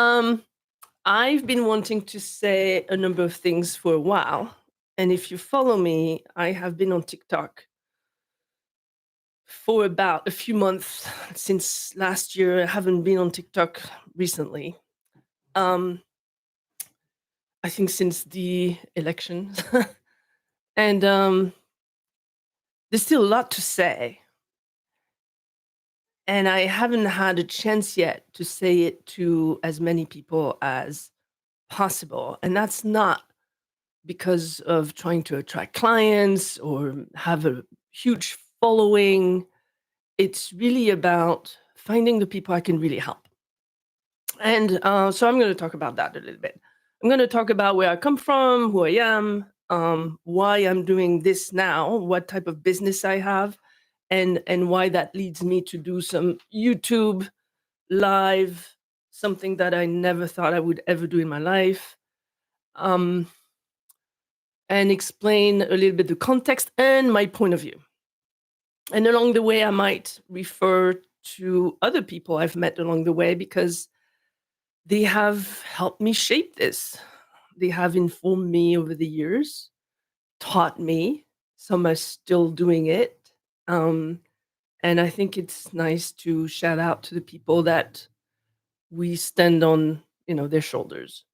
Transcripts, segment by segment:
Um, I've been wanting to say a number of things for a while. And if you follow me, I have been on TikTok for about a few months since last year. I haven't been on TikTok recently. Um, I think since the elections. and there's still a lot to say. And I haven't had a chance yet to say it to as many people as possible. And that's not because of trying to attract clients or have a huge following. It's really about finding the people I can really help. And so I'm going to talk about that a little bit. I'm going to talk about where I come from, who I am, why I'm doing this now, what type of business I have, and why that leads me to do some YouTube live, something that I never thought I would ever do in my life. Um, and explain a little bit the context and my point of view. And along the way, I might refer to other people I've met along the way because they have helped me shape this. They have informed me over the years, taught me. Some are still doing it. Um, and I think it's nice to shout out to the people that we stand on, their shoulders.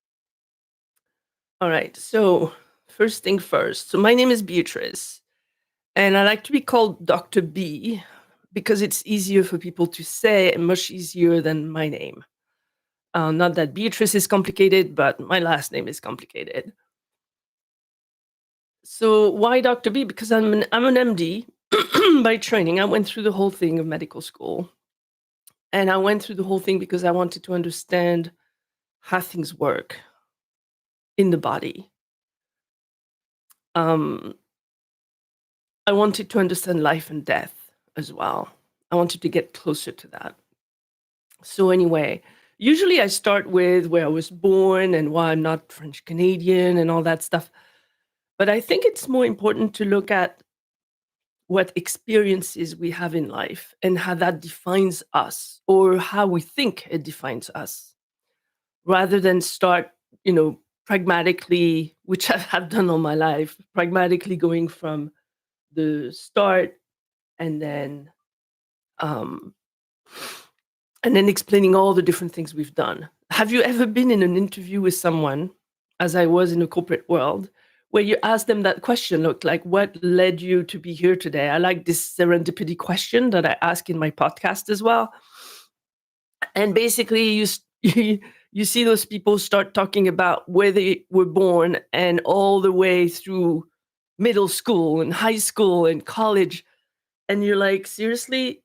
All right. So first thing first. So my name is Beatrice. And I like to be called Dr. B because it's easier for people to say and much easier than my name. Not that Beatrice is complicated, but my last name is complicated. So why Dr. B? Because I'm an MD by training. I went through the whole thing of medical school. And I went through the whole thing because I wanted to understand how things work in the body. Um, I wanted to understand life and death as well. I wanted to get closer to that. So anyway, usually I start with where I was born and why I'm not French Canadian and all that stuff. But I think it's more important to look at what experiences we have in life and how that defines us or how we think it defines us rather than start, pragmatically, which I have done all my life, pragmatically going from the start and then um and then explaining all the different things we've done. Have you ever been in an interview with someone, as I was in the corporate world, where you ask them that question, look, like what led you to be here today? I like this serendipity question that I ask in my podcast as well. And basically you see those people start talking about where they were born and all the way through middle school and high school and college. And you're like, seriously,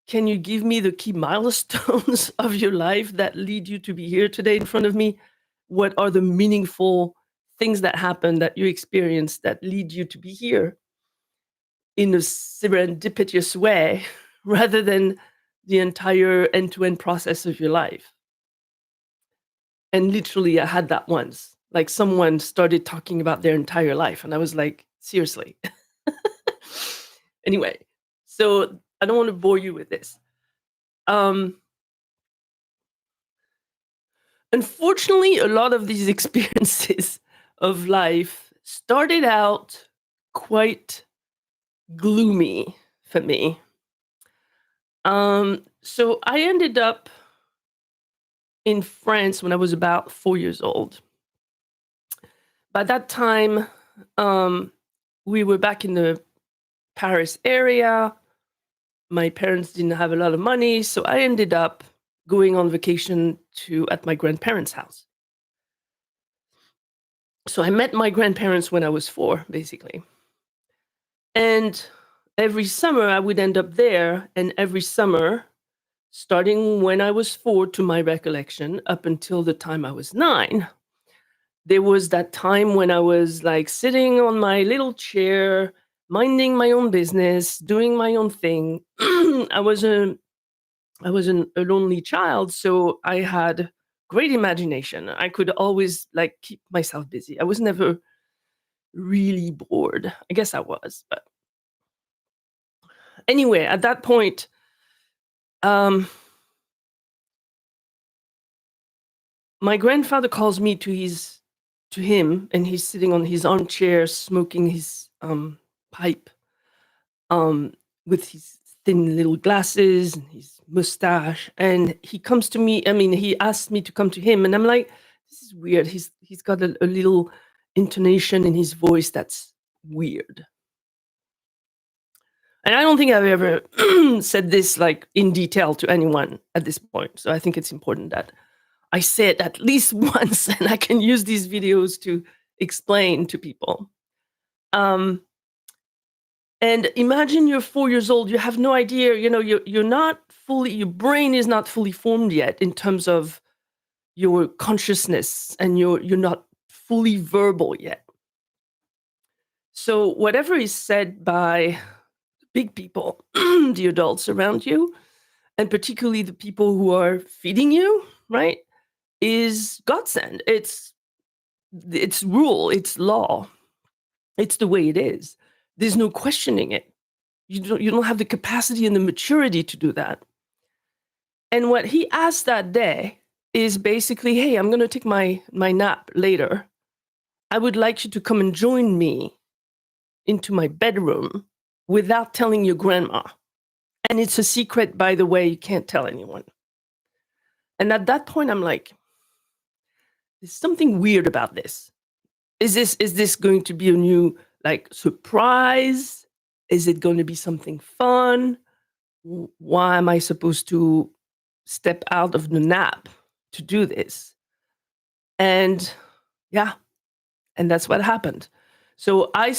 can you give me the key milestones of your life that lead you to be here today in front of me? What are the meaningful things that happen that you experience that lead you to be here in a serendipitous way rather than the entire end-to-end process of your life? And literally, I had that once. Like someone started talking about their entire life, and I was like, seriously. Anyway, so I don't want to bore you with this. Um, Unfortunately, a lot of these experiences of life started out quite gloomy for me. So I ended up in France when I was about 4 years old. By that time, um, we were back in the Paris area. My parents didn't have a lot of money, so I ended up going on vacation to at my grandparents' house. So I met my grandparents when I was 4, basically. And every summer I would end up there, and every summer, starting when I was 4 to my recollection, up until the time I was 9, there was that time when I was like sitting on my little chair, minding my own business, doing my own thing. I was a lonely child, so I had great imagination. I could always like keep myself busy. I was never really bored. I guess I was, but anyway, at that point, um, my grandfather calls me to him, and he's sitting on his armchair smoking his pipe, um, with his thin little glasses and his mustache. And he comes to me. I mean, he asked me to come to him, and I'm like, this is weird. He's got a little intonation in his voice that's weird. And I don't think I've ever said this like in detail to anyone at this point. So I think it's important that I say it at least once, and I can use these videos to explain to people. Um, and imagine you're 4 years old, you have no idea, you're not fully, your brain is not fully formed yet in terms of your consciousness, and you're not fully verbal yet. So whatever is said by big people, the adults around you, and particularly the people who are feeding you, right, is godsend. It's rule, it's law. It's the way it is. There's no questioning it. You don't have the capacity and the maturity to do that. And what he asked that day is basically, hey, I'm going to take my nap later. I would like you to come and join me into my bedroom without telling your grandma. And it's a secret, by the way, you can't tell anyone. And at that point, I'm like, there's something weird about this. Is this going to be a new like surprise? Is it going to be something fun? Why am I supposed to step out of the nap to do this? And yeah, and that's what happened. So I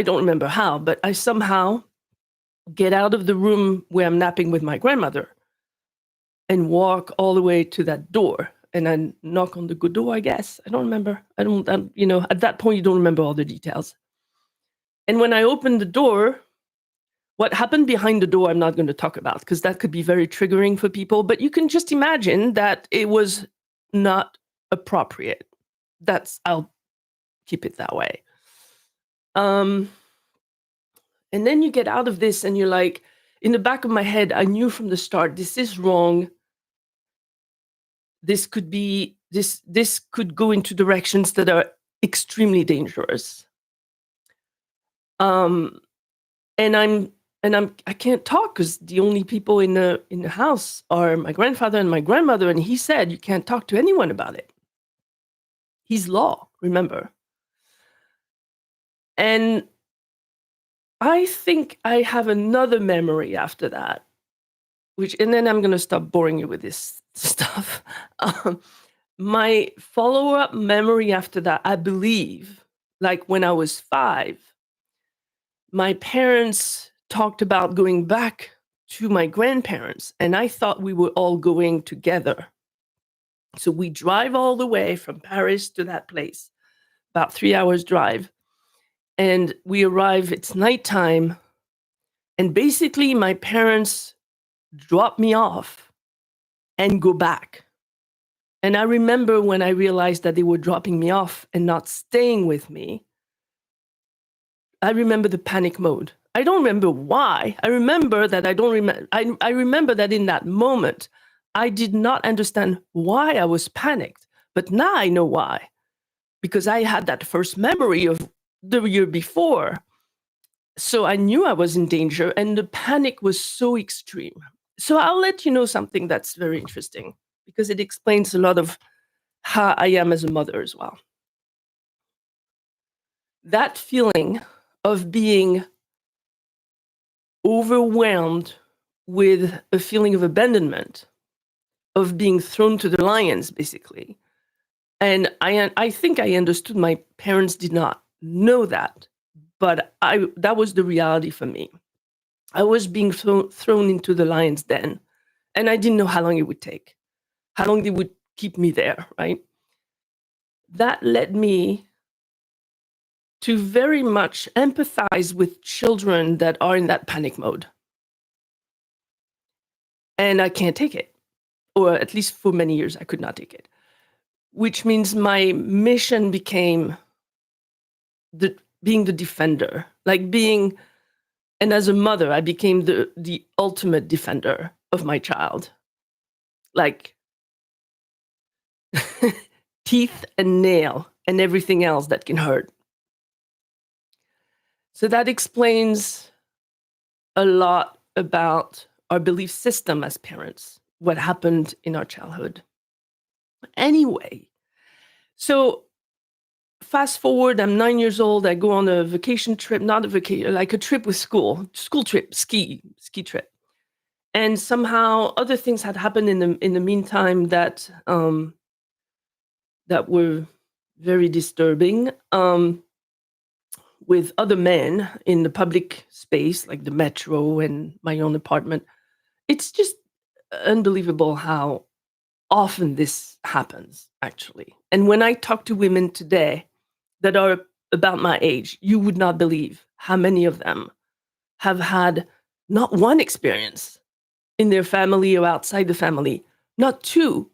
don't remember how, but I somehow get out of the room where I'm napping with my grandmother and walk all the way to that door. And I knock on the good door, I guess. I don't remember. At that point, you don't remember all the details. And when I opened the door, what happened behind the door, I'm not going to talk about, because that could be very triggering for people. But you can just imagine that it was not appropriate. I'll keep it that way. And then you get out of this and you're like, in the back of my head, I knew from the start, this is wrong. This could go into directions that are extremely dangerous. And I can't talk because the only people in the house are my grandfather and my grandmother, and he said you can't talk to anyone about it. He's law, remember. And I think I have another memory after that, and then I'm going to stop boring you with this stuff. My follow-up memory after that, I believe, like when I was 5, my parents talked about going back to my grandparents, and I thought we were all going together. So we drive all the way from Paris to that place, about 3 hours drive. And we arrive, it's nighttime. And basically, my parents drop me off and go back. And I remember when I realized that they were dropping me off and not staying with me, I remember the panic mode. I don't remember why. I remember that I remember that in that moment, I did not understand why I was panicked. But now I know why. Because I had that first memory of the year before. So I knew I was in danger, and the panic was so extreme. So I'll let you know something that's very interesting, because it explains a lot of how I am as a mother as well. That feeling of being overwhelmed with a feeling of abandonment, of being thrown to the lions, basically. And I think I understood my parents did not know that, but that was the reality for me. I was being thrown into the lion's den, and I didn't know how long it would take, how long they would keep me there, right? That led me to very much empathize with children that are in that panic mode. And I can't take it, or at least for many years, I could not take it, which means my mission became being the defender, and as a mother, I became the ultimate defender of my child. Like, teeth and nail and everything else that can hurt. So that explains a lot about our belief system as parents, what happened in our childhood. Anyway, so fast forward, I'm 9 years old. I go on a vacation trip, not a vacation, like a trip with school trip, ski trip. And somehow other things had happened in the meantime that that were very disturbing. With other men in the public space, like the metro and my own apartment. It's just unbelievable how often this happens, actually. And when I talk to women today that are about my age, you would not believe how many of them have had not one experience in their family or outside the family, not two,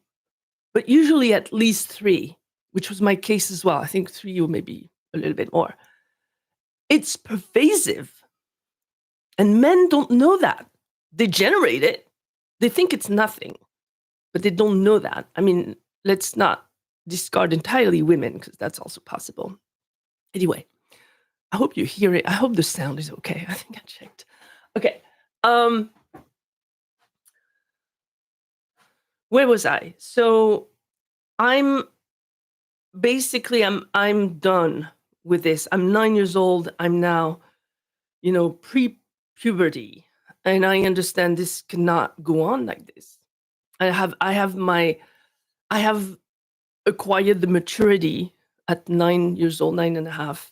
but usually at least three, which was my case as well. I think three or maybe a little bit more. It's pervasive. And men don't know that. They generate it. They think it's nothing, but they don't know that. I mean, let's not discard entirely women because that's also possible. Anyway, I hope you hear it. I hope the sound is okay. I think I checked. Okay. Where was I? So I'm done with this. I'm 9 years old. I'm now, pre-puberty, and I understand this cannot go on like this. I have acquired the maturity at 9 years old, 9.5,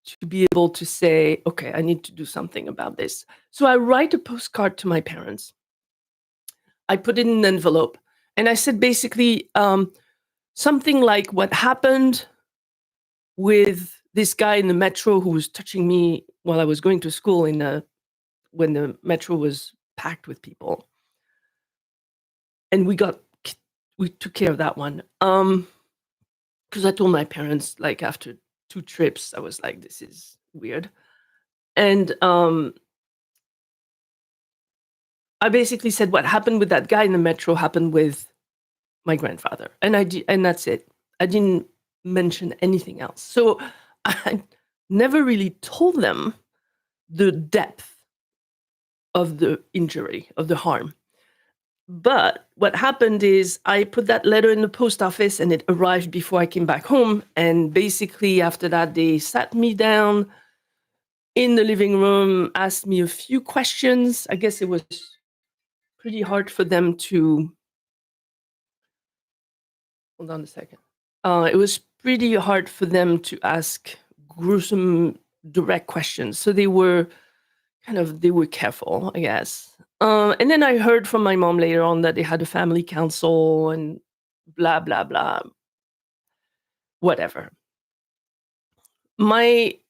to be able to say, okay, I need to do something about this. So I write a postcard to my parents. I put it in an envelope, and I said basically something like what happened with this guy in the metro who was touching me while I was going to school when the metro was packed with people. And we took care of that one. Because I told my parents, like, after 2 trips, I was like, this is weird. And I basically said what happened with that guy in the metro happened with my grandfather. And that's it. I didn't mention anything else. So I never really told them the depth of the injury, of the harm. But what happened is I put that letter in the post office and it arrived before I came back home. And basically after that, they sat me down in the living room, asked me a few questions. I guess it was pretty hard for them to... Hold on a second. It was pretty hard for them to ask gruesome, direct questions. So they were careful, I guess. And then I heard from my mom later on that they had a family council and blah, blah, blah. Whatever. Okay,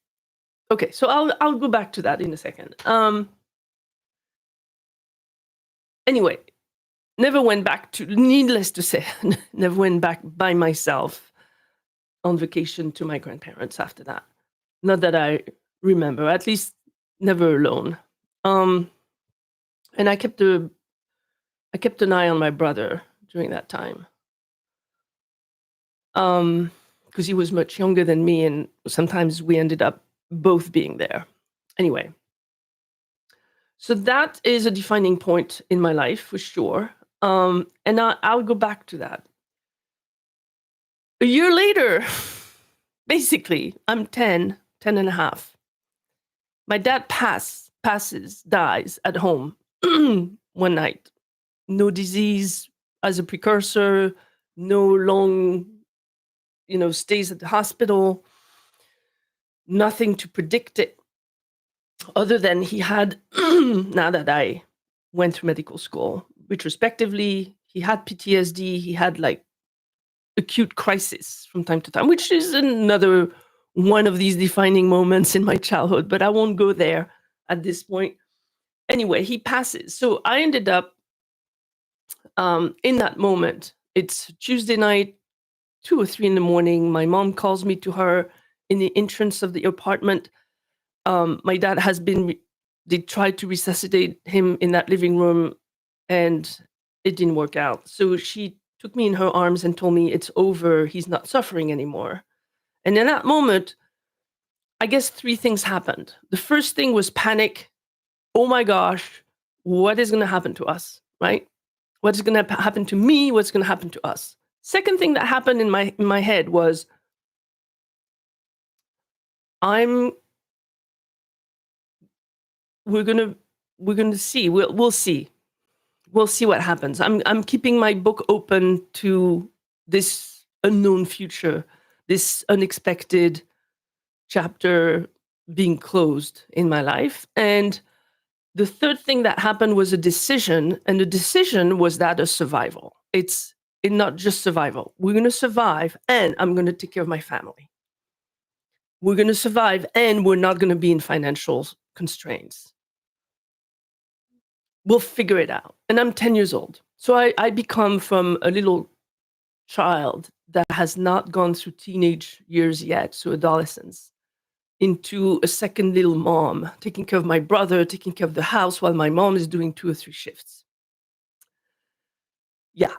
so I'll go back to that in a second. Anyway, needless to say, never went back by myself on vacation to my grandparents after that. Not that I remember, at least never alone. And I kept an eye on my brother during that time. Because he was much younger than me, and sometimes we ended up both being there. Anyway, so that is a defining point in my life for sure. And I'll go back to that. A year later, basically, I'm 10 and a half. My dad dies at home one night. No disease as a precursor, no long, stays at the hospital, nothing to predict it, other than he had, now that I went through medical school, retrospectively, he had PTSD, he had like acute crisis from time to time, which is another one of these defining moments in my childhood, but I won't go there at this point. Anyway, he passes. So I ended up in that moment. It's Tuesday night, 2 or 3 in the morning. My mom calls me to her in the entrance of the apartment. My dad they tried to resuscitate him in that living room, and it didn't work out. So she took me in her arms and told me it's over, he's not suffering anymore. And in that moment, I guess three things happened. The first thing was panic. Oh my gosh, what is going to happen to us, right? What's going to happen to me? What's going to happen to us? Second thing that happened in my head was, we're gonna see. We'll see. We'll see what happens. I'm keeping my book open to this unknown future, this unexpected chapter being closed in my life. And the third thing that happened was a decision, and the decision was that of survival. It's not just survival. We're going to survive, and I'm going to take care of my family. We're going to survive, and we're not going to be in financial constraints. We'll figure it out. And I'm 10 years old. So I become from a little child that has not gone through teenage years yet, so adolescence, into a second little mom, taking care of my brother, taking care of the house while my mom is doing 2 or 3 shifts. Yeah.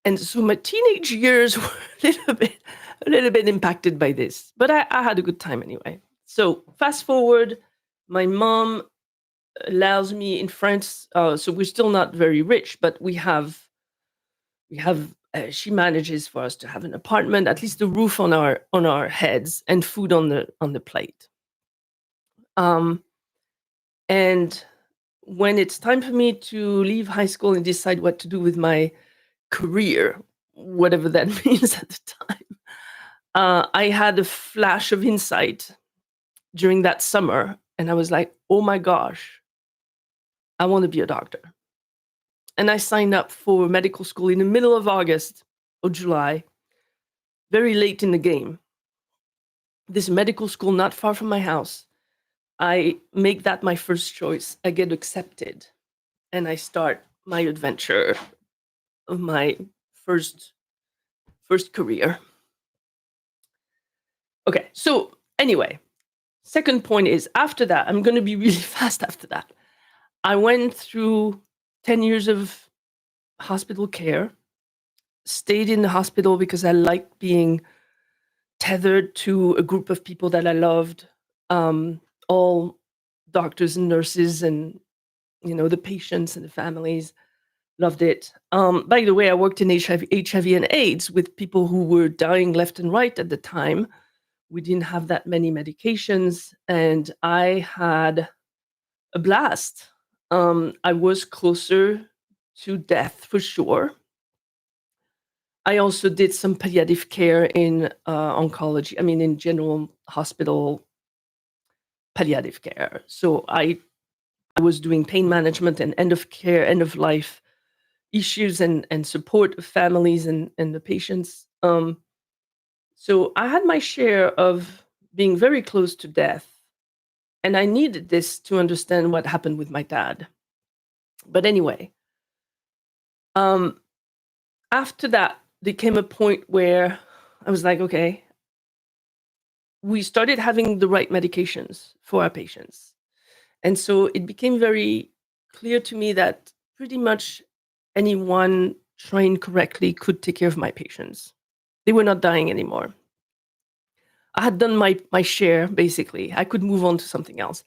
And so my teenage years were a little bit impacted by this, but I had a good time anyway. So fast forward, my mom allows me in France. So we're still not very rich, but we have. She manages for us to have an apartment, at least a roof on our heads, and food on the plate. And when it's time for me to leave high school and decide what to do with my career, whatever that means at the time, I had a flash of insight during that summer, and I was like, oh my gosh, I want to be a doctor. And I signed up for medical school in the middle of August or July, very late in the game. This medical school not far from my house. I make that my first choice. I get accepted, and I start my adventure of my first career. Okay, so anyway, second point is, after that, I'm going to be really fast after that. I went through 10 years of hospital care, stayed in the hospital because I liked being tethered to a group of people that I loved, all doctors and nurses, and the patients and the families. Loved it. By the way, I worked in HIV and AIDS with people who were dying left and right at the time. We didn't have that many medications, and I had a blast. I was closer to death for sure. I also did some palliative care in oncology. I mean, in general hospital palliative care. So I was doing pain management and end of care, end of life issues, and support of families and the patients. So I had my share of being very close to death, and I needed this to understand what happened with my dad. But anyway, after that, there came a point where I was like, okay, we started having the right medications for our patients. And so it became very clear to me that pretty much anyone trained correctly could take care of my patients. They were not dying anymore. I had done my share, basically. I could move on to something else.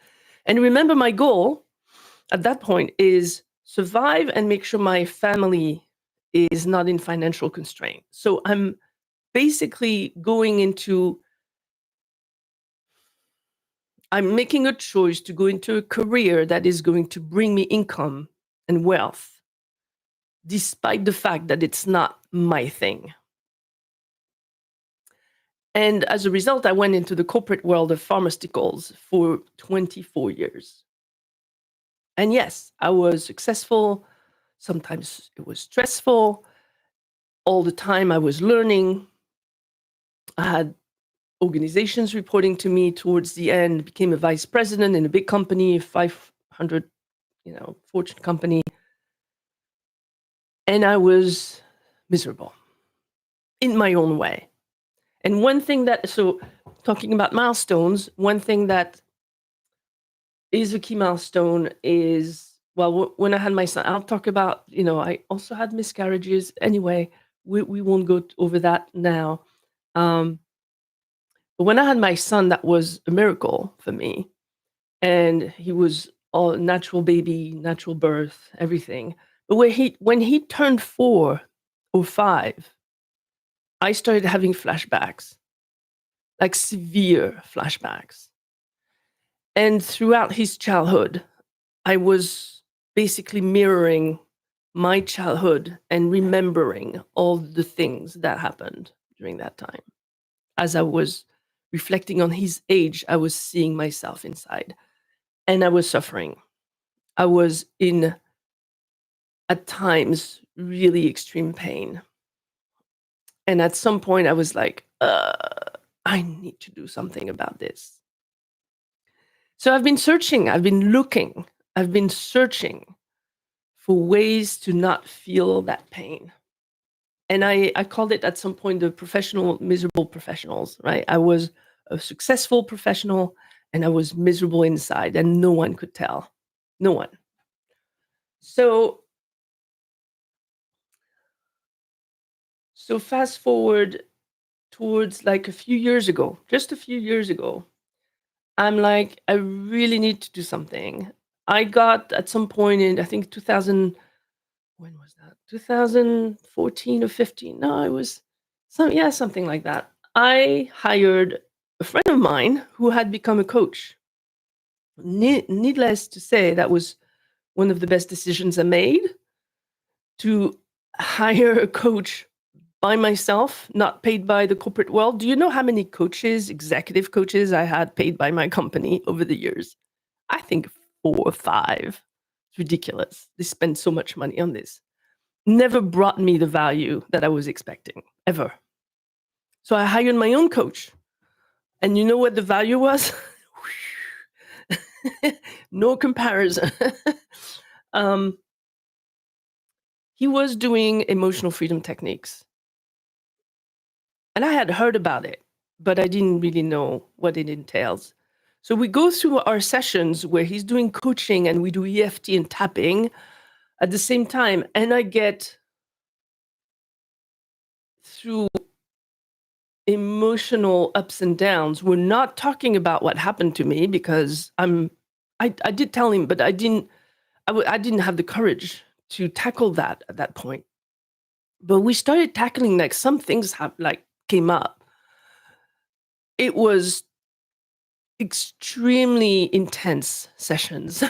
And remember, my goal at that point is survive and make sure my family is not in financial constraint. So I'm basically I'm making a choice to go into a career that is going to bring me income and wealth, despite the fact that it's not my thing. And as a result, I went into the corporate world of pharmaceuticals for 24 years. And yes, I was successful. Sometimes it was stressful. All the time I was learning. I had organizations reporting to me. Towards the end, became a vice president in a big company, 500, Fortune company. And I was miserable in my own way. And talking about milestones, one thing that is a key milestone is, when I had my son, I'll talk about, I also had miscarriages anyway. we won't go over that now. Um, but when I had my son, that was a miracle for me, and he was all natural baby, natural birth, everything. But when he turned 4 or 5, I started having flashbacks, like severe flashbacks. And throughout his childhood, I was basically mirroring my childhood and remembering all the things that happened during that time. As I was reflecting on his age, I was seeing myself inside, and I was suffering. I was in, at times, really extreme pain. And at some point, I was like, I need to do something about this. So I've been searching, I've been looking, I've been searching for ways to not feel that pain. And I called it at some point the professional, miserable professionals, right? I was a successful professional and I was miserable inside, and no one could tell. No one. So, so fast forward towards like a few years ago, just a few years ago, I'm like, I really need to do something. I got at some point in, I think 2000, when was that? 2014 or 15? No, it was yeah, something like that. I hired a friend of mine who had become a coach. Needless to say, that was one of the best decisions I made, to hire a coach by myself, not paid by the corporate world. Do you know how many coaches, executive coaches, I had paid by my company over the years? I think 4 or 5. It's ridiculous. They spend so much money on this. Never brought me the value that I was expecting, ever. So I hired my own coach. And you know what the value was? No comparison. um, he was doing emotional freedom techniques. And I had heard about it, but I didn't really know what it entails. So we go through our sessions where he's doing coaching and we do EFT and tapping at the same time. And I get through emotional ups and downs. We're not talking about what happened to me because I did tell him, but I didn't have the courage to tackle that at that point. But we started tackling, like, some things like came up. It was extremely intense sessions.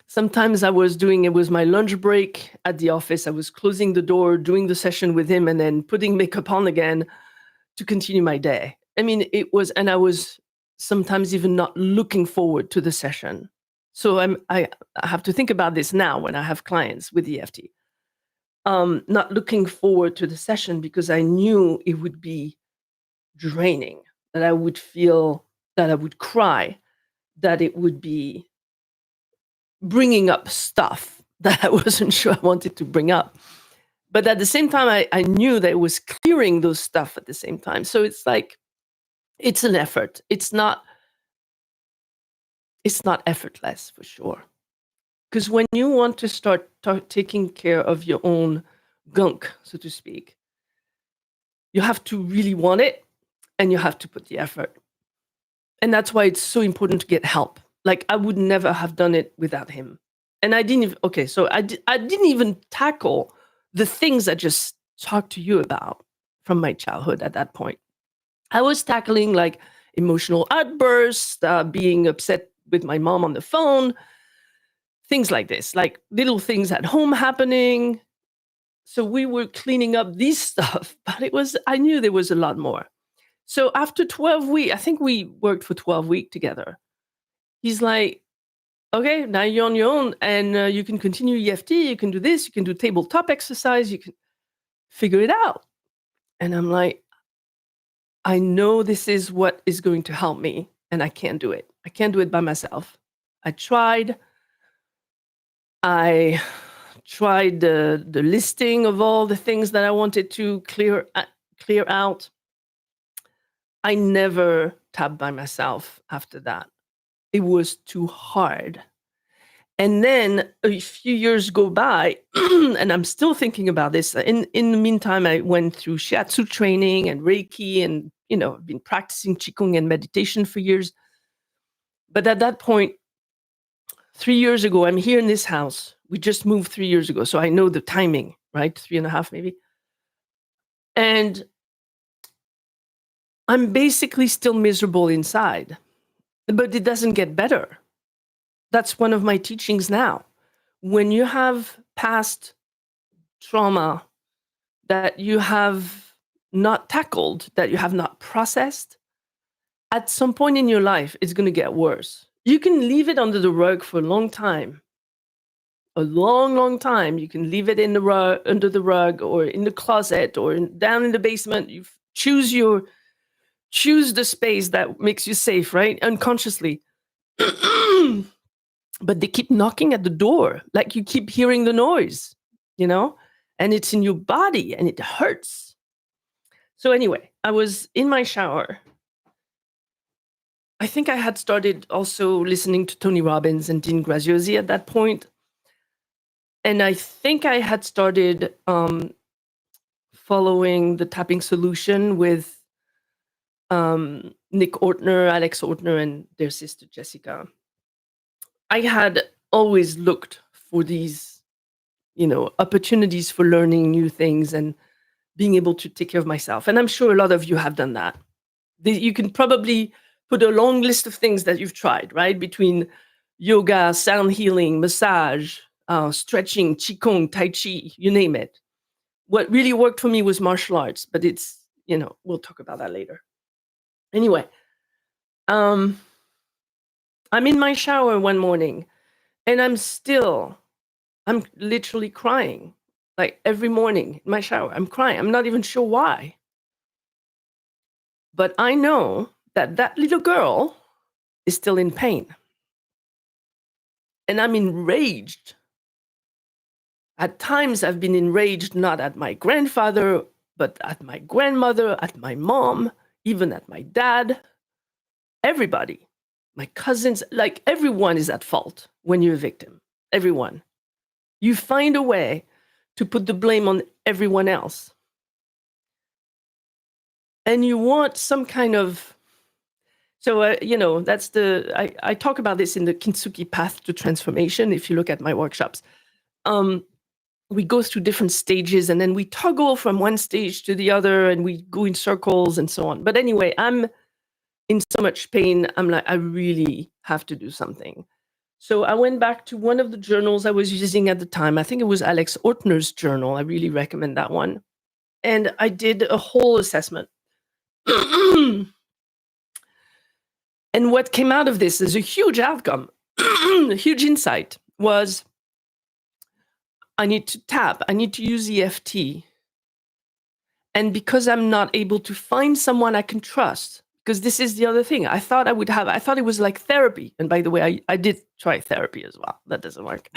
Sometimes it was my lunch break at the office. I was closing the door, doing the session with him, and then putting makeup on again to continue my day. I mean, and I was sometimes even not looking forward to the session. So I have to think about this now when I have clients with EFT. Not looking forward to the session because I knew it would be draining, that I would feel, that I would cry, that it would be bringing up stuff that I wasn't sure I wanted to bring up. But at the same time, I knew that it was clearing those stuff at the same time. So it's like, it's an effort. It's not effortless, for sure. Because when you want to start taking care of your own gunk, so to speak, you have to really want it and you have to put the effort. And that's why it's so important to get help. Like, I would never have done it without him. And I didn't even, okay, so I didn't even tackle the things I just talked to you about from my childhood at that point. I was tackling, like, emotional outbursts, being upset with my mom on the phone, things like this, like little things at home happening. So we were cleaning up these stuff, but I knew there was a lot more. So after 12 weeks, I think we worked for 12 weeks together. He's like, okay, now you're on your own and you can continue EFT, you can do this, you can do tabletop exercise, you can figure it out. And I'm like, I know this is what is going to help me, and I can't do it. I can't do it by myself. I tried. I tried the listing of all the things that I wanted to clear out. I never tapped by myself after that. It was too hard. And then a few years go by, and I'm still thinking about this. In the meantime, I went through shiatsu training and Reiki, and I've been practicing Qigong and meditation for years. But at that point, 3 years ago, I'm here in this house. We just moved 3 years ago, so I know the timing, right? 3.5 maybe. And I'm basically still miserable inside, but it doesn't get better. That's one of my teachings now. When you have past trauma that you have not tackled, that you have not processed, at some point in your life, it's going to get worse. You can leave it under the rug for a long time. A long, long time. You can leave it in the rug, under the rug, or in the closet, or down in the basement. You choose the space that makes you safe, right? Unconsciously. But they keep knocking at the door, like you keep hearing the noise, and it's in your body and it hurts. So anyway, I was in my shower. I think I had started also listening to Tony Robbins and Dean Graziosi at that point. And I think I had started following the Tapping Solution with Nick Ortner, Alex Ortner, and their sister Jessica. I had always looked for these, opportunities for learning new things and being able to take care of myself. And I'm sure a lot of you have done that. You can probably put a long list of things that you've tried, right? Between yoga, sound healing, massage, stretching, Qigong, Tai Chi, you name it. What really worked for me was martial arts, but it's, we'll talk about that later. Anyway, I'm in my shower one morning and I'm literally crying. Like every morning in my shower, I'm crying. I'm not even sure why. But I know that little girl is still in pain. And I'm enraged. At times I've been enraged not at my grandfather, but at my grandmother, at my mom, even at my dad, everybody, my cousins, like everyone is at fault when you're a victim. Everyone. You find a way to put the blame on everyone else. And you want some kind of, so, that's I talk about this in the Kintsugi Path to Transformation, if you look at my workshops. We go through different stages and then we toggle from one stage to the other and we go in circles and so on. But anyway, I'm in so much pain. I'm like, I really have to do something. So I went back to one of the journals I was using at the time. I think it was Alex Ortner's journal. I really recommend that one. And I did a whole assessment. And what came out of this is a huge outcome, a huge insight was I need to tap, I need to use EFT. And because I'm not able to find someone I can trust, because this is the other thing. I thought it was like therapy. And by the way, I did try therapy as well. That doesn't work.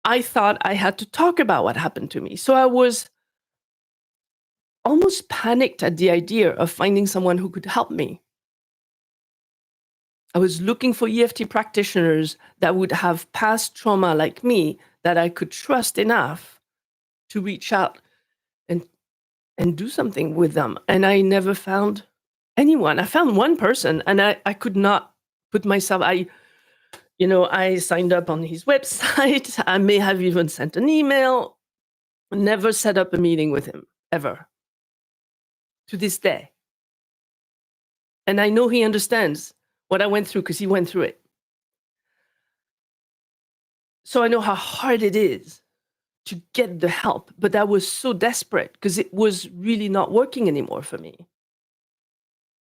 I thought I had to talk about what happened to me. So I was almost panicked at the idea of finding someone who could help me. I was looking for EFT practitioners that would have past trauma like me that I could trust enough to reach out and do something with them. And I never found anyone. I found one person and I could not put myself, I signed up on his website. I may have even sent an email, never set up a meeting with him ever to this day. And I know he understands what I went through because he went through it. So I know how hard it is to get the help, but I was so desperate because it was really not working anymore for me.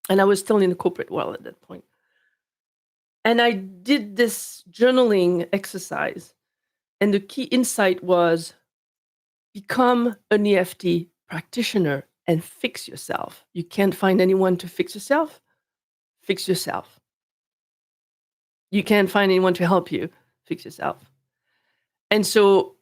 And I was still in the corporate world at that point. And I did this journaling exercise. And the key insight was become an EFT practitioner and fix yourself. You can't find anyone to fix yourself. Fix yourself. You can't find anyone to help you. Fix yourself. And so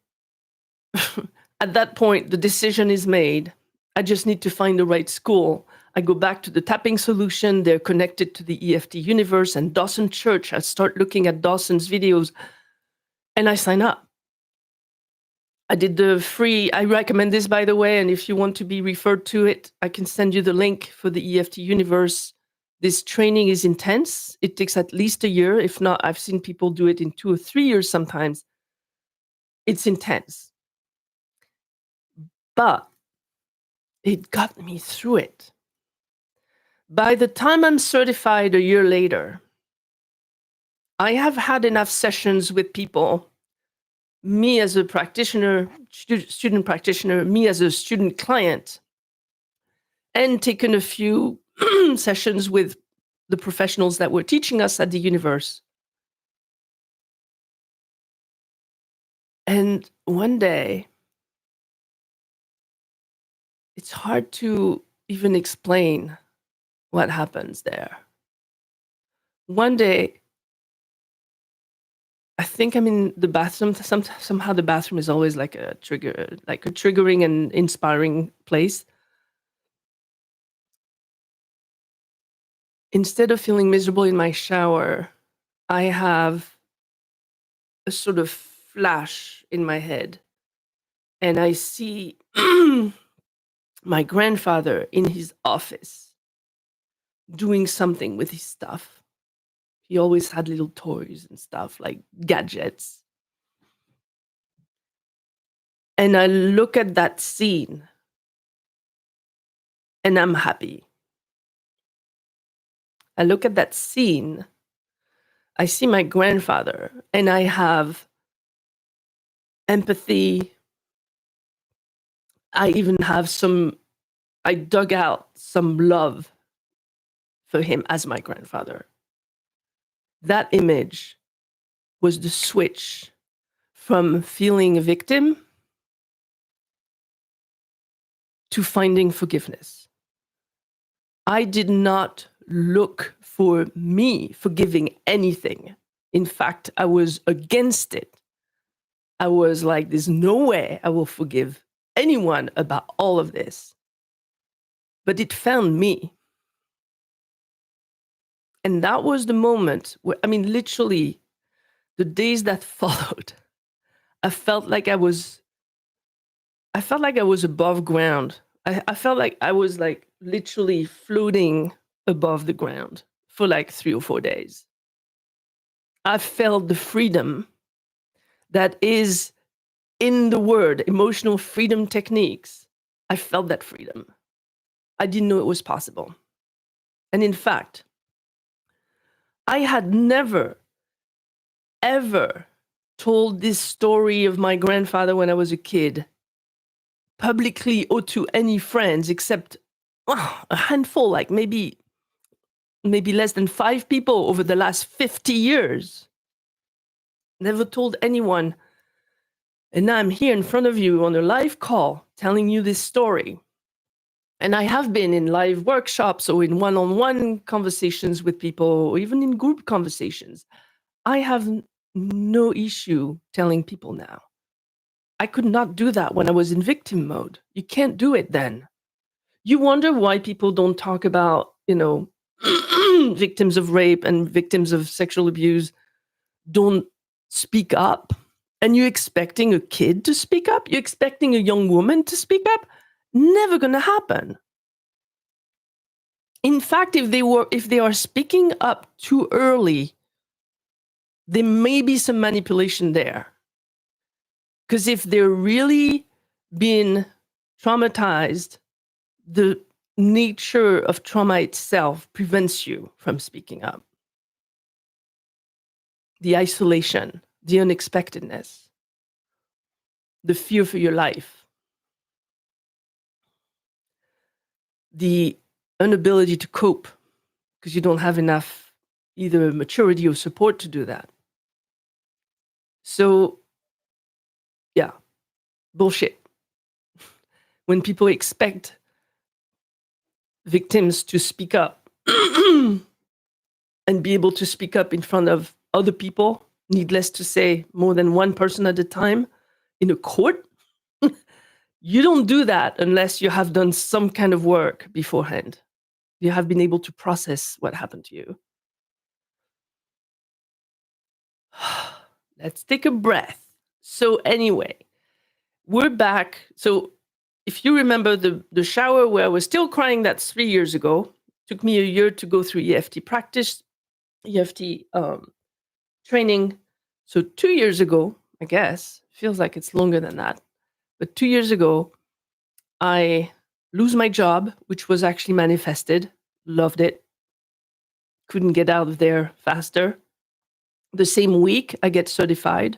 at that point, the decision is made. I just need to find the right school. I go back to the tapping solution. They're connected to the EFT universe and Dawson Church. I start looking at Dawson's videos and I sign up. I did the free, I recommend this, by the way, and if you want to be referred to it, I can send you the link for the EFT universe. This training is intense. It takes at least a year. If not, I've seen people do it in 2 or 3 years sometimes. It's intense. But it got me through it. By the time I'm certified a year later, I have had enough sessions with people, me as a practitioner, student practitioner, me as a student client, and taken a few sessions with the professionals that were teaching us at the universe. And one day, it's hard to even explain what happens there. One day, I think I'm in the bathroom. Somehow the bathroom is always like a trigger, like a triggering and inspiring place. Instead of feeling miserable in my shower, I have a sort of flash in my head. And I see my grandfather in his office doing something with his stuff. He always had little toys and stuff, like gadgets. And I look at that scene and I'm happy. I look at that scene, I see my grandfather, and I have empathy. I even have I dug out some love for him as my grandfather. That image was the switch from feeling a victim to finding forgiveness. I did not look for me forgiving anything. In fact, I was against it. I was like, there's no way I will forgive anyone about all of this. But it found me. And that was the moment where, I mean, literally, the days that followed, I felt like I was above ground. I felt like I was like literally floating above the ground for like 3 or 4 days. I felt the freedom that is in the word emotional freedom techniques. I felt that freedom. I didn't know it was possible. And in fact, I had never, ever told this story of my grandfather when I was a kid publicly or to any friends except a handful, like maybe less than 5 people over the last 50 years. Never told anyone. And now I'm here in front of you on a live call telling you this story. And I have been in live workshops or in one-on-one conversations with people, or even in group conversations. I have no issue telling people now. I could not do that when I was in victim mode. You can't do it then. You wonder why people don't talk about, victims of rape and victims of sexual abuse don't speak up. And you're expecting a kid to speak up? You're expecting a young woman to speak up? Never gonna happen. In fact, if they are speaking up too early, there may be some manipulation there. Because if they're really being traumatized, the nature of trauma itself prevents you from speaking up. The isolation, the unexpectedness, the fear for your life, the inability to cope because you don't have enough either maturity or support to do that. So, yeah, bullshit. When people expect victims to speak up and be able to speak up in front of other people, needless to say, more than one person at a time in a court, you don't do that unless you have done some kind of work beforehand. you have been able to process what happened to you. Let's take a breath. So anyway, we're back. So if you remember the shower where I was still crying, that's 3 years ago. Took me a year to go through EFT practice, EFT training. So 2 years ago, I guess, feels like it's longer than that. But 2 years ago, I lose my job, which was actually manifested. Loved it. Couldn't get out of there faster. The same week, I get certified.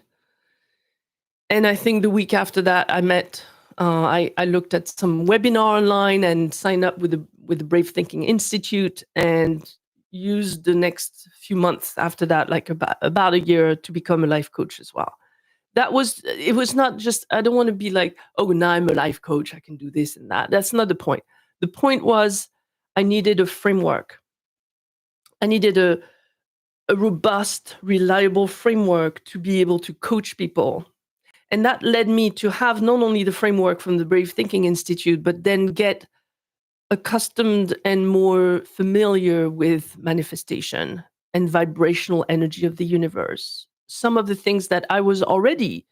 And I think the week after that, I looked at some webinar online and signed up with the Brave Thinking Institute and used the next few months after that, like about a year, to become a life coach as well. It was not just, I don't want to be like, oh, now I'm a life coach, I can do this and that. That's not the point. The point was I needed a framework. I needed a robust, reliable framework to be able to coach people. And that led me to have not only the framework from the Brave Thinking Institute, but then get accustomed and more familiar with manifestation and vibrational energy of the universe. Some of the things that I was already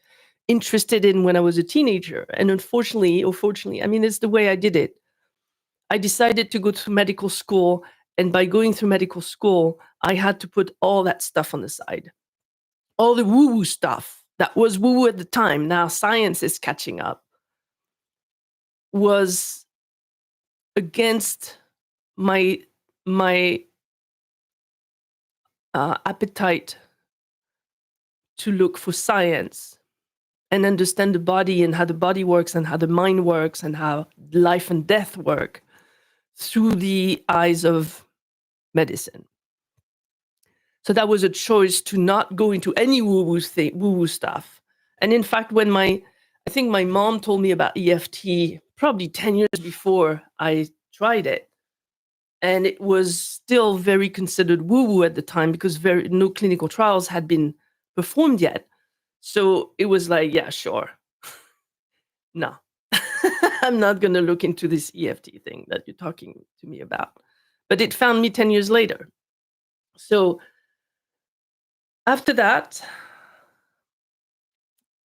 interested in when I was a teenager. And unfortunately, or fortunately, I mean, it's the way I did it. I decided to go to medical school. And by going through medical school, I had to put all that stuff on the side. All the woo-woo stuff that was woo-woo at the time, now science is catching up, was against my appetite to look for science and understand the body and how the body works and how the mind works and how life and death work through the eyes of medicine. So that was a choice to not go into any woo-woo stuff. And in fact, I think my mom told me about EFT probably 10 years before I tried it. And it was still very considered woo-woo at the time because no clinical trials had been performed yet. So it was like, yeah, sure. No, I'm not going to look into this EFT thing that you're talking to me about. But it found me 10 years later. So after that,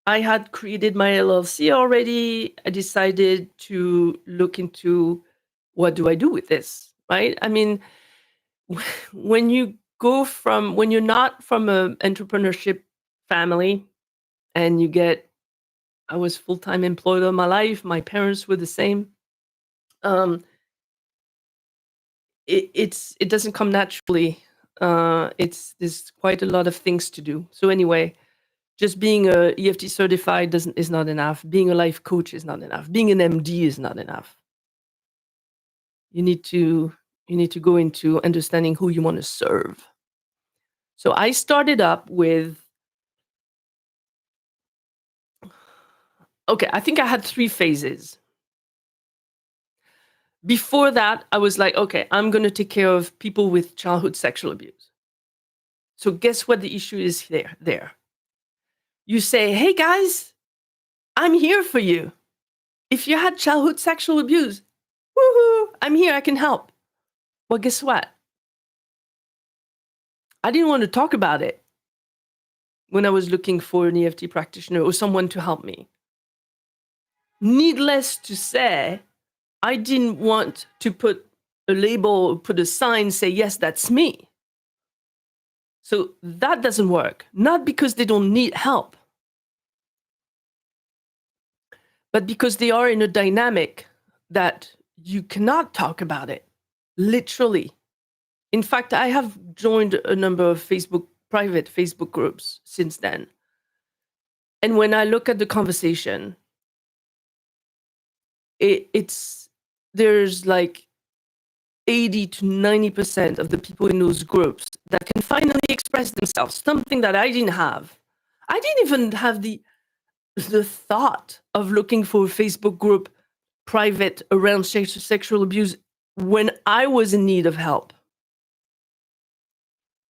I had created my LLC already. I decided to look into what do I do with this, right? I mean, when you're not from an entrepreneurship family and I was full-time employed all my life. My parents were the same. It doesn't come naturally. There's quite a lot of things to do. So anyway, just being a EFT certified is not enough. Being a life coach is not enough. Being an MD is not enough. You need to go into understanding who you want to serve. So I started up with, okay, I think I had 3 phases. Before that, I was like, okay, I'm going to take care of people with childhood sexual abuse. So guess what the issue is there? You say, hey guys, I'm here for you. If you had childhood sexual abuse, woohoo, I'm here, I can help. Well, guess what? I didn't want to talk about it when I was looking for an EFT practitioner or someone to help me. Needless to say, I didn't want to put a label, put a sign, say, yes, that's me. So that doesn't work. Not because they don't need help, but because they are in a dynamic that you cannot talk about it, literally. In fact, I have joined a number of private Facebook groups since then. And when I look at the conversation, there's like 80 to 90% of the people in those groups that can finally express themselves, something that I didn't have. I didn't even have the thought of looking for a Facebook group private around sexual abuse when I was in need of help.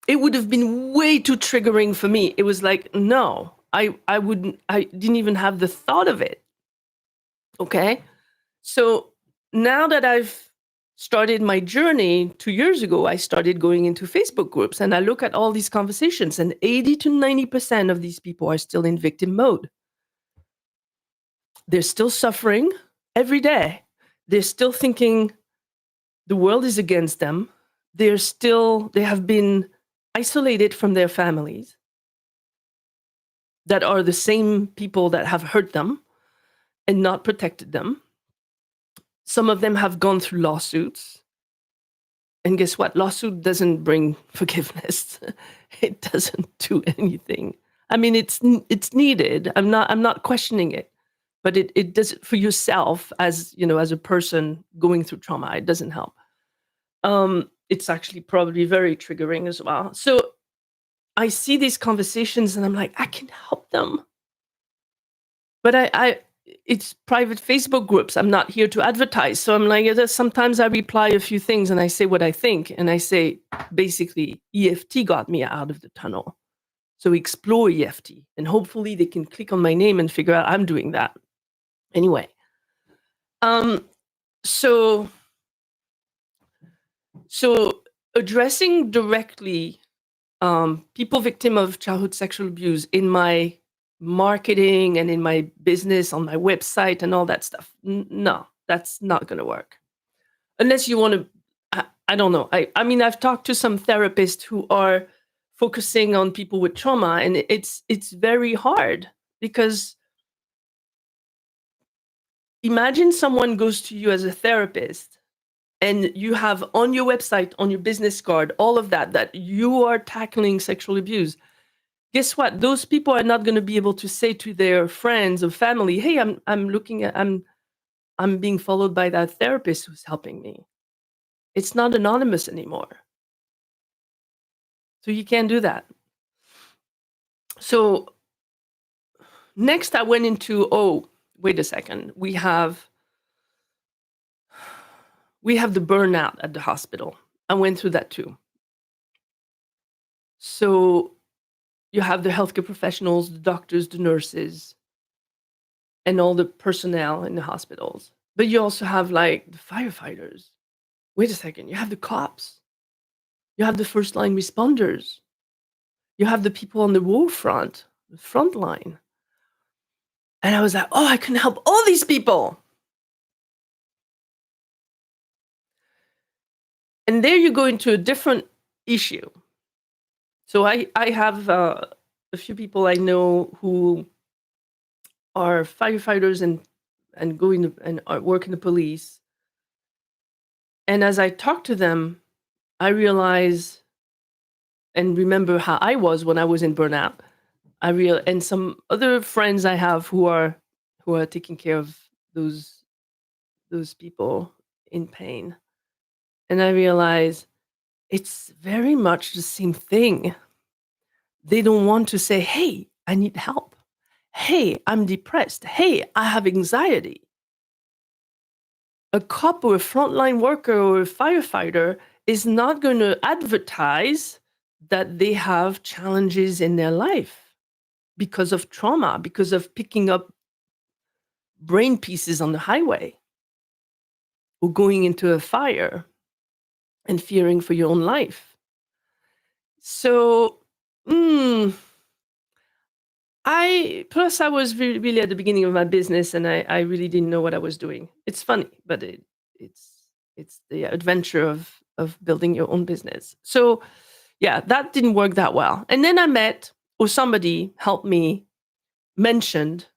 It would have been way too triggering for me. It was like, no, I didn't even have the thought of it. Okay. So now that I've started my journey 2 years ago, I started going into Facebook groups and I look at all these conversations, and 80 to 90% of these people are still in victim mode. They're still suffering every day. They're still thinking the world is against them. They have been isolated from their families that are the same people that have hurt them and not protected them. Some of them have gone through lawsuits. And guess what? Lawsuit doesn't bring forgiveness. It doesn't do anything. I mean, it's needed. I'm not questioning it, but it does it for yourself as as a person going through trauma. It doesn't help. It's actually probably very triggering as well. So I see these conversations and I'm like, I can help them, but it's private Facebook groups. I'm not here to advertise. So I'm like, sometimes I reply a few things and I say what I think. And I say, basically, EFT got me out of the tunnel. So explore EFT. And hopefully they can click on my name and figure out I'm doing that. Anyway. So addressing directly people victim of childhood sexual abuse in my marketing and in my business on my website and all that stuff. No, that's not going to work. Unless you want to, I don't know. I mean, I've talked to some therapists who are focusing on people with trauma, and it's very hard because imagine someone goes to you as a therapist and you have on your website, on your business card, all of that you are tackling sexual abuse. Guess what? Those people are not going to be able to say to their friends or family, "Hey, I'm being followed by that therapist who's helping me." It's not anonymous anymore. So you can't do that. So next I went into, wait a second. We have the burnout at the hospital. I went through that too. So you have the healthcare professionals, the doctors, the nurses, and all the personnel in the hospitals. But you also have like the firefighters. Wait a second, you have the cops. You have the first line responders. You have the people on the war front, the front line. And I was like, I can help all these people. And there you go into a different issue. So I have a few people I know who are firefighters and go in and work in the police. And as I talk to them, I realize and remember how I was when I was in burnout. And some other friends I have who are taking care of those people in pain. And I realize it's very much the same thing. They don't want to say, "Hey, I need help. Hey, I'm depressed. Hey, I have anxiety." A cop or a frontline worker or a firefighter is not going to advertise that they have challenges in their life because of trauma, because of picking up brain pieces on the highway or going into a fire and fearing for your own life. So, I was really at the beginning of my business, and I really didn't know what I was doing. It's funny, but it's the adventure of building your own business. So, yeah, that didn't work that well. And then I met, or somebody helped me, mentioned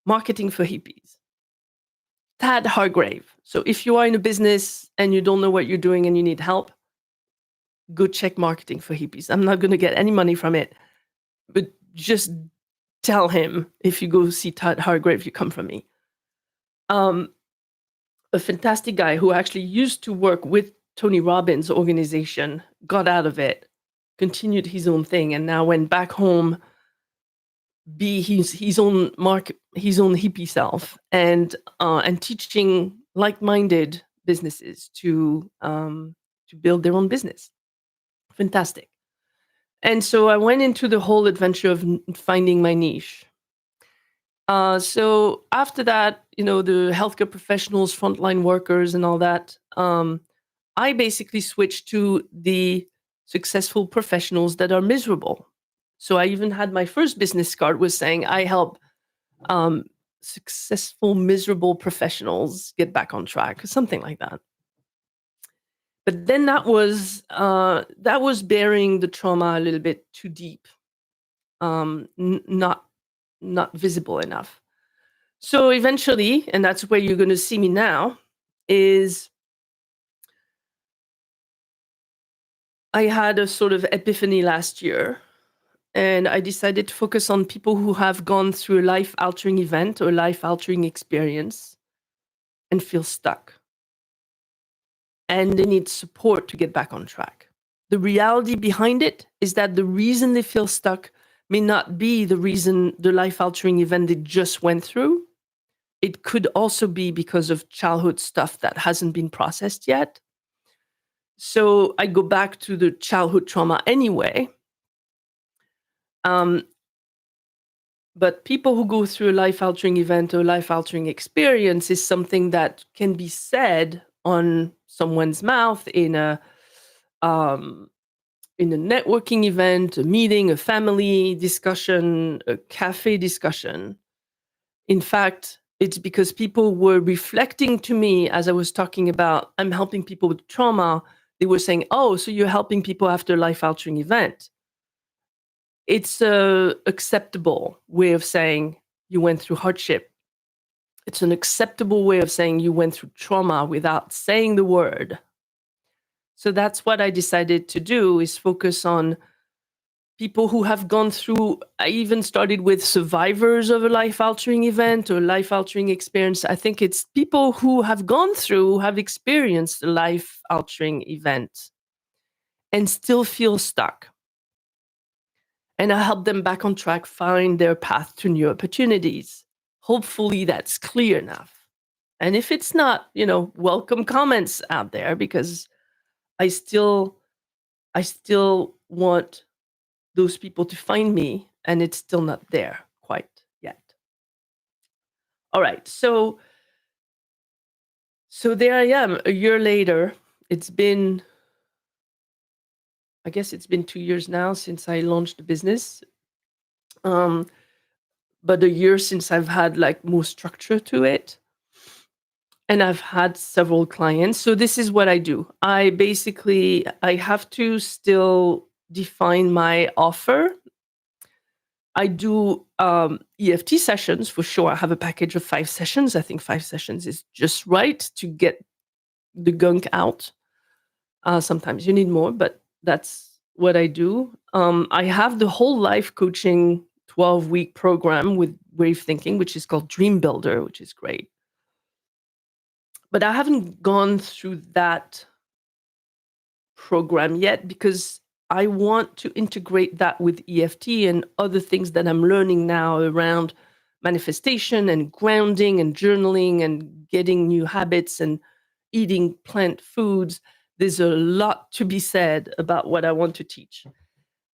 marketing for hippies. Tad Hargrave. So if you are in a business and you don't know what you're doing and you need help, go check marketing for hippies. I'm not going to get any money from it, but just tell him if you go see Tad Hargrave, you come from me. A fantastic guy who actually used to work with Tony Robbins' organization, got out of it, continued his own thing, and now went back home, be his own hippie self, and teaching like-minded businesses to build their own business. Fantastic. And so I went into the whole adventure of finding my niche. So after that, the healthcare professionals, frontline workers, and all that, I basically switched to the successful professionals that are miserable. So I even had my first business card was saying I help um, successful, miserable professionals get back on track, or something like that. But then that was burying the trauma a little bit too deep, not visible enough. So eventually, and that's where you're going to see me now, is I had a sort of epiphany last year, and I decided to focus on people who have gone through a life-altering event or life-altering experience and feel stuck, and they need support to get back on track. The reality behind it is that the reason they feel stuck may not be the reason the life-altering event they just went through. It could also be because of childhood stuff that hasn't been processed yet. So I go back to the childhood trauma anyway. But people who go through a life-altering event or life-altering experience is something that can be said on someone's mouth in a networking event, a meeting, a family discussion, a cafe discussion. In fact, it's because people were reflecting to me as I was talking about, I'm helping people with trauma. They were saying, oh, so you're helping people after a life-altering event. It's a acceptable way of saying you went through hardship. It's an acceptable way of saying you went through trauma without saying the word. So that's what I decided to do, is focus on people who have gone through. I even started with survivors of a life-altering event or life-altering experience. I think it's people who have gone through, have experienced a life-altering event and still feel stuck. And I help them back on track, find their path to new opportunities. Hopefully that's clear enough. And if it's not, welcome comments out there, because I still want those people to find me, and it's still not there quite yet. All right, so there I am a year later. I guess it's been 2 years now since I launched the business. But a year since I've had more structure to it. And I've had several clients. So this is what I do. I have to still define my offer. I do EFT sessions for sure. I have a package of 5 sessions. I think 5 sessions is just right to get the gunk out. Sometimes you need more, but that's what I do. I have the whole life coaching 12-week program with Wave Thinking, which is called Dream Builder, which is great. But I haven't gone through that program yet because I want to integrate that with EFT and other things that I'm learning now around manifestation and grounding and journaling and getting new habits and eating plant foods. There's a lot to be said about what I want to teach.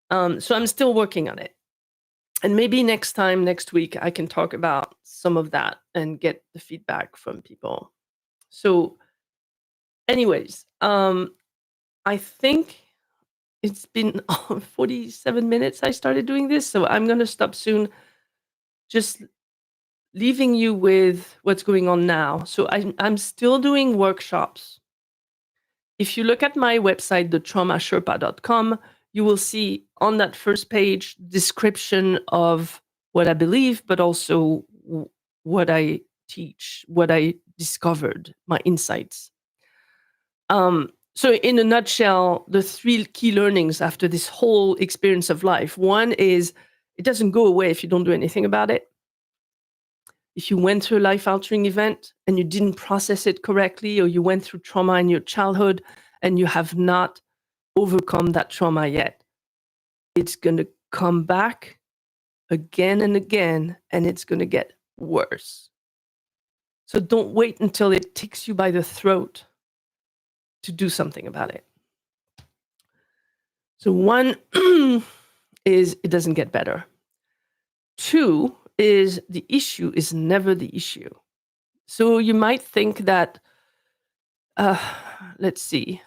So I'm still working on it. And maybe next week, I can talk about some of that and get the feedback from people. So anyways, I think it's been 47 minutes I started doing this, so I'm going to stop soon. Just leaving you with what's going on now. So I'm still doing workshops. If you look at my website, thetraumasherpa.com, you will see on that first page description of what I believe, but also what I teach, what I discovered, my insights. So in a nutshell, the 3 key learnings after this whole experience of life. One is it doesn't go away if you don't do anything about it. If you went through a life-altering event and you didn't process it correctly, or you went through trauma in your childhood and you have not overcome that trauma yet, it's going to come back again and again, and it's going to get worse. So don't wait until it takes you by the throat to do something about it. So one is it doesn't get better. 2 is the issue is never the issue. So you might think that, uh, let's see.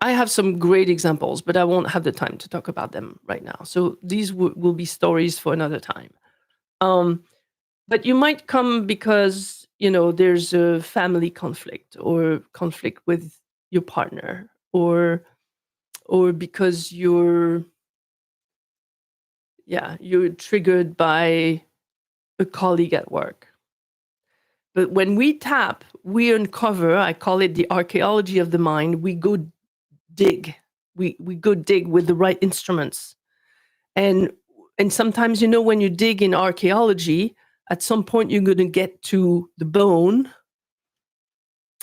I have some great examples, but I won't have the time to talk about them right now. So these will be stories for another time. Um, but you might come because, there's a family conflict or conflict with your partner, or because you're triggered by a colleague at work. But when we tap, we uncover, I call it the archaeology of the mind. We go dig. We go dig with the right instruments. And sometimes, when you dig in archaeology, at some point you're going to get to the bone,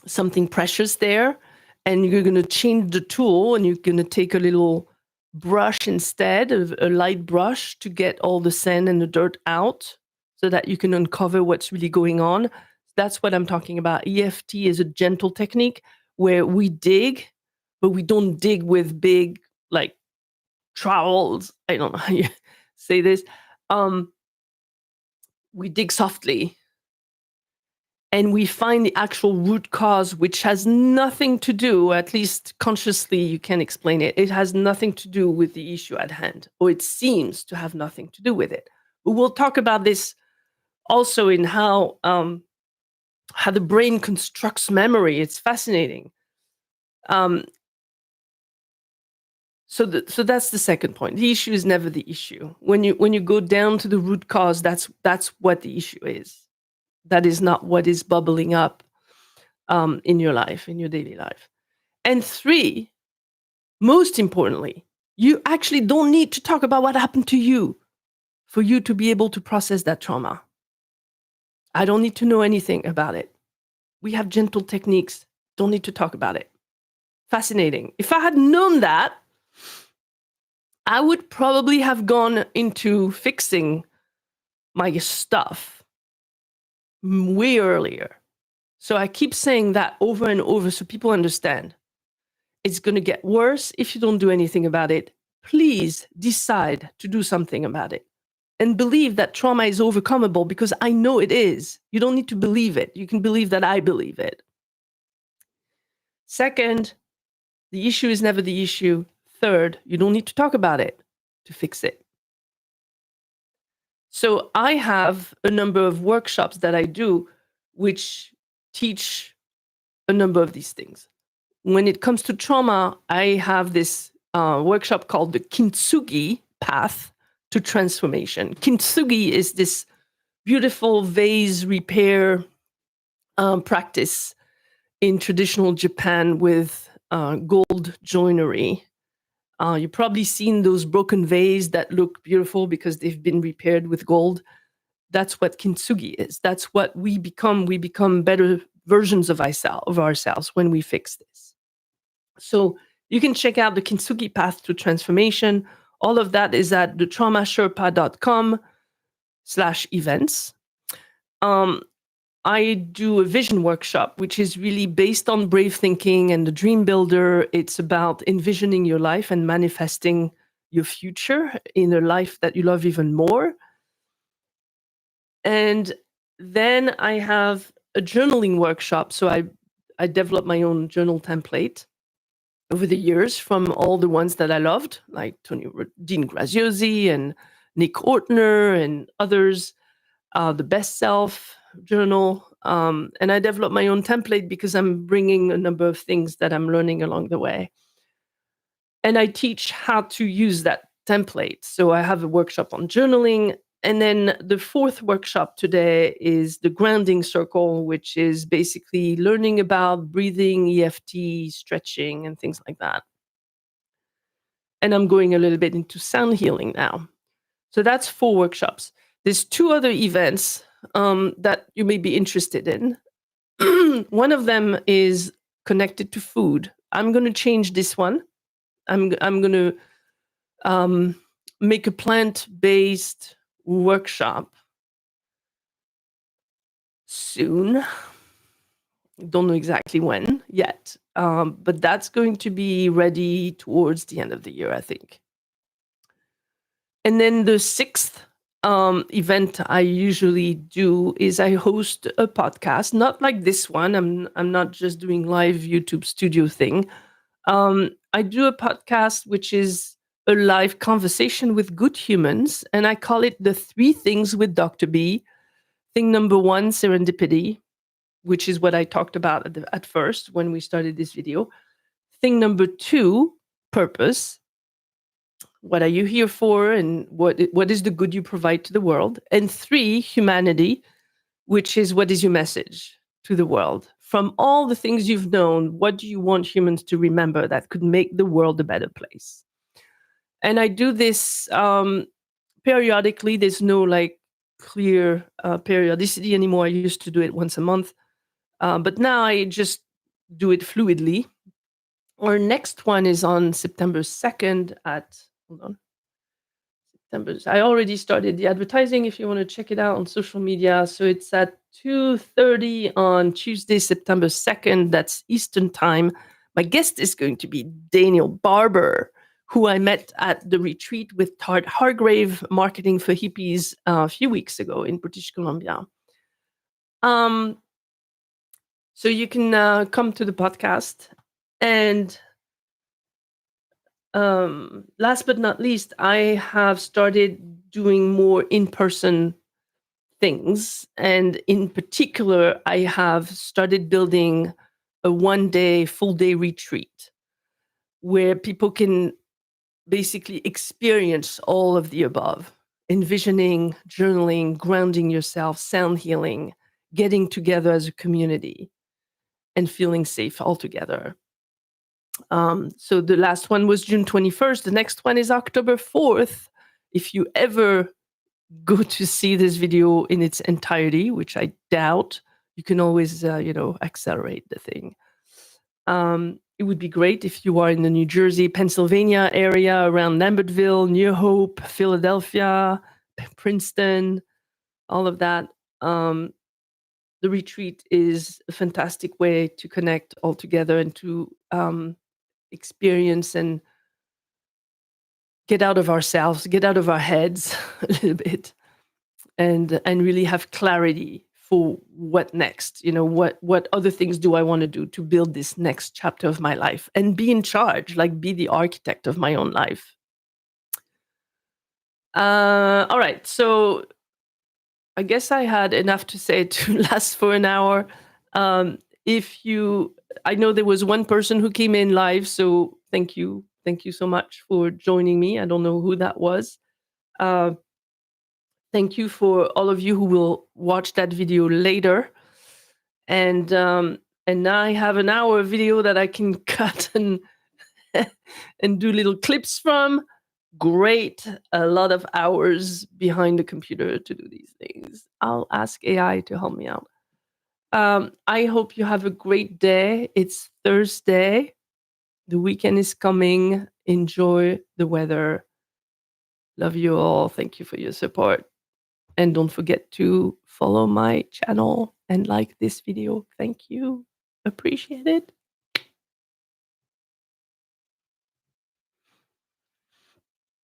something precious there, and you're going to change the tool, and you're going to take a little brush instead, of a light brush, to get all the sand and the dirt out so that you can uncover what's really going on. That's what I'm talking about. EFT is a gentle technique where we dig, but we don't dig with big, like, trowels. I don't know how you say this. We dig softly, and we find the actual root cause, which has nothing to do, at least consciously you can explain it. It has nothing to do with the issue at hand, or it seems to have nothing to do with it. But we'll talk about this also in how the brain constructs memory. It's fascinating. So that's the second point. The issue is never the issue. When you go down to the root cause, that's what the issue is. That is not what is bubbling up in your life, in your daily life. And 3, most importantly, you actually don't need to talk about what happened to you for you to be able to process that trauma. I don't need to know anything about it. We have gentle techniques. Don't need to talk about it. Fascinating. If I had known that, I would probably have gone into fixing my stuff way earlier. So I keep saying that over and over so people understand. It's going to get worse if you don't do anything about it. Please decide to do something about it. And believe that trauma is overcomable, because I know it is. You don't need to believe it. You can believe that I believe it. Second, the issue is never the issue. Third, you don't need to talk about it to fix it. So I have a number of workshops that I do which teach a number of these things. When it comes to trauma, I have this workshop called the Kintsugi Path to Transformation. Kintsugi is this beautiful vase repair practice in traditional Japan with gold joinery. You've probably seen those broken vases that look beautiful because they've been repaired with gold. That's what Kintsugi is. That's what we become. We become better versions of ourselves when we fix this. So you can check out the Kintsugi Path to Transformation. All of that is at thetraumasherpa.com/events. I do a vision workshop, which is really based on brave thinking and the dream builder. It's about envisioning your life and manifesting your future in a life that you love even more. And then I have a journaling workshop. So I developed my own journal template over the years from all the ones that I loved, like Dean Graziosi and Nick Ortner and others, the Best Self journal. And I developed my own template because I'm bringing a number of things that I'm learning along the way. And I teach how to use that template. So I have a workshop on journaling. And then the 4th workshop today is the grounding circle, which is basically learning about breathing, EFT, stretching, and things like that. And I'm going a little bit into sound healing now. So that's 4 workshops. There's 2 other events that you may be interested in. One of them is connected to food. I'm going to change this one. I'm going to make a plant-based workshop soon. Don't know exactly when yet, but that's going to be ready towards the end of the year, I think. And then the sixth event I usually do is I host a podcast, not like this one. I'm not just doing live YouTube studio thing. I do a podcast which is a live conversation with good humans, and I call it the three things with Dr. B. Thing number one, serendipity, which is what I talked about at first when we started this video. Thing number two, purpose. What are you here for, and what is the good you provide to the world? And three, humanity, which is what is your message to the world? From all the things you've known, what do you want humans to remember that could make the world a better place? And I do this periodically. There's no like clear periodicity anymore. I used to do it once a month, but now I just do it fluidly. Our next one is on September 2nd at, hold on. I already started the advertising if you want to check it out on social media. So it's at 2:30 on Tuesday, September 2nd. That's Eastern time. My guest is going to be Daniel Barber, who I met at the retreat with Tart Hargrave, Marketing for Hippies, a few weeks ago in British Columbia. So you can come to the podcast. And last but not least, I have started doing more in-person things. And in particular, I have started building a one-day, full-day retreat where people can basically experience all of the above: envisioning, journaling, grounding yourself, sound healing, getting together as a community, and feeling safe all together. So the last one was June 21st. The next one is October 4th. If you ever go to see this video in its entirety, which I doubt, you can always, accelerate the thing. It would be great if you are in the New Jersey, Pennsylvania area, around Lambertville, New Hope, Philadelphia, Princeton, all of that. The retreat is a fantastic way to connect all together and to experience and get out of ourselves, get out of our heads a little bit, and really have clarity for what next. What other things do I want to do to build this next chapter of my life and be in charge, like be the architect of my own life. All right, so I guess I had enough to say to last for an hour. I know there was one person who came in live, so thank you so much for joining me. I don't know who that was. Thank you for all of you who will watch that video later. And now I have an hour video that I can cut and and do little clips from. Great, a lot of hours behind the computer to do these things. I'll ask AI to help me out. I hope you have a great day. It's Thursday. The weekend is coming. Enjoy the weather. Love you all. Thank you for your support. And don't forget to follow my channel and like this video. Thank you. Appreciate it.